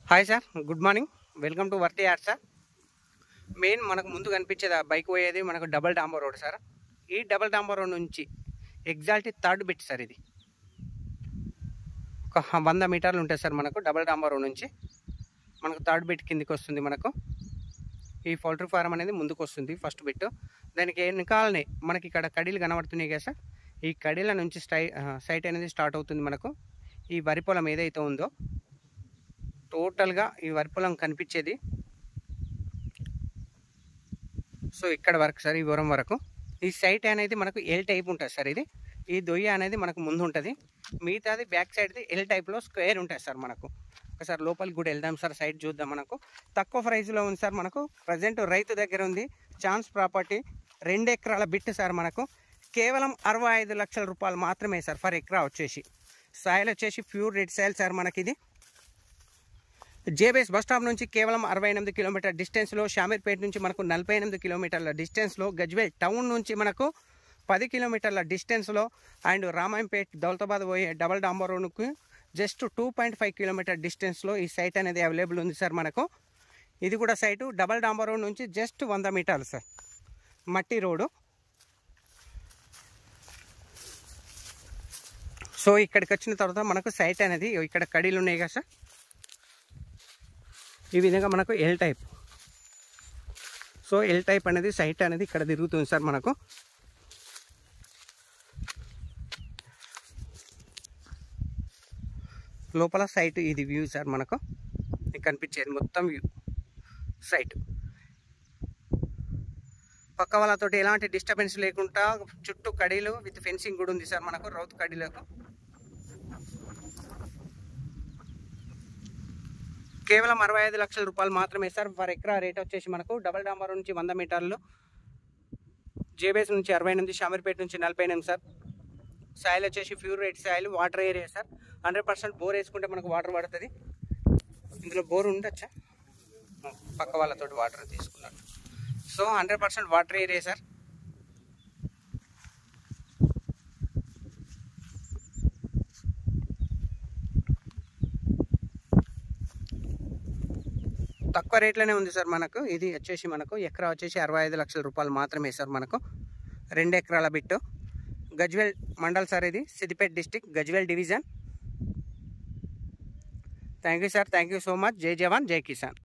Hi sir, good morning. Welcome to worthy ad sir. Main మనకు ముందు కనిపించేది bike పోయేది మనకు డబల్ డాంబర్ రోడ్ సార్. ఈ డబల్ డాంబర్ రోడ్ నుంచి ఎగ్జాక్ట్లీ థర్డ్ బిట్ సార్. ఇది ఒక 100 మీటర్లు ఉంటుంది సార్. మనకు డబల్ డాంబర్ రోడ్ నుంచి మనకు థర్డ్ బిట్ కిందికి వస్తుంది. మనకు ఈ పౌల్ట్రీ ఫారం అనేది ముందుకు వస్తుంది ఫస్ట్ బిట్. దానికి వెనకాలనే మనకి ఇక్కడ కడీలు కనబడుతున్నాయి కదా సార్. ఈ కడీల నుంచి సైట్ అనేది స్టార్ట్ అవుతుంది. మనకు ఈ వరి పొలం ఏదైతే ఉందో టోటల్గా ఈ వరి పొలం కనిపించేది. సో ఇక్కడ వరకు సార్, ఈ వరం వరకు ఈ సైట్ అనేది మనకు ఎల్ టైప్ ఉంటుంది సార్. ఇది ఈ దొయ్య అనేది మనకు ముందు ఉంటుంది, మిగతాది బ్యాక్ సైడ్ది ఎల్ టైప్లో స్క్వేర్ ఉంటుంది సార్. మనకు ఒకసారి లోపలికి కూడా వెళ్దాం సార్, సైట్ చూద్దాం. మనకు తక్కువ ప్రైస్లో ఉంది సార్. మనకు ప్రజెంట్ రైతు దగ్గర ఉంది ఛాన్స్ ప్రాపర్టీ 2 ఎకరాల బిట్ సార్. మనకు కేవలం 65 లక్షల రూపాయలు మాత్రమే సార్ ఫర్ ఎకరా వచ్చేసి. సాయిల్ వచ్చేసి ప్యూర్ రెడ్ సాయిల్ సార్. మనకి ఇది జేబీఎస్ బస్ స్టాప్ నుంచి కేవలం 68 కిలోమీటర్ డిస్టెన్స్లో, షామీర్పేట నుంచి మనకు 48 కిలోమీటర్ల డిస్టెన్స్లో, గజ్వేల్ టౌన్ నుంచి మనకు 10 కిలోమీటర్ల డిస్టెన్స్లో, అండ్ రామాయంపేట్ దౌలతాబాద్ పోయే డబల్ డాంబర్ రోడ్కు జస్ట్ 2.5 కిలోమీటర్ డిస్టెన్స్లో ఈ సైట్ అనేది అవైలబుల్ ఉంది సార్. మనకు ఇది కూడా సైటు డబల్ డాంబర్ రోడ్ నుంచి జస్ట్ 100 మీటర్లు సార్. మట్టి రోడ్డు. సో ఇక్కడికి వచ్చిన తర్వాత మనకు సైట్ అనేది ఇక్కడ కడీలు ఉన్నాయి కదా సార్. ఈ విధంగా మనకు L type. So L type అనేది సైట్ అనేది ఇక్కడ తిరుగుతుంది సార్. మనకు లోపల సైట్ ఇది వ్యూ సార్. మనకు కనిపించేది మొత్తం వ్యూ సైట్. పక్క వాళ్ళతోటి ఎలాంటి డిస్టర్బెన్స్ లేకుండా చుట్టూ కడీలు విత్ ఫెన్సింగ్ కూడా ఉంది సార్. మనకు రౌతు కడీలకు కేవలం 65 లక్షల రూపాయలు మాత్రమే సార్ ఫర్ ఎకరా. రేట్ వచ్చేసి మనకు డబల్ డాంబర్ నుంచి 100 మీటర్లు, జేబీఎస్ నుంచి 68, షామీర్పేట నుంచి 48 సార్. సాయిల్ వచ్చేసి pure red soil, water area sir. 100% bore వేసుకుంటే మనకు వాటర్ పడుతుంది. ఇందులో బోర్ ఉండొచ్చా, పక్క వాళ్ళతోటి వాటర్ తీసుకున్నాను. So 100% water area sir. తక్కువ రేట్లోనే ఉంది సార్. మనకు ఇది వచ్చేసి మనకు ఎకరా వచ్చేసి 65 లక్షల రూపాయలు మాత్రమే సార్. మనకు 2 ఎకరాల బిట్టు. గజ్వేల్ మండల్ సార్. ఇది Siddipet district, Gajwel division. Thank you sir, thank you so much. జై జవాన్ జై కిసాన్.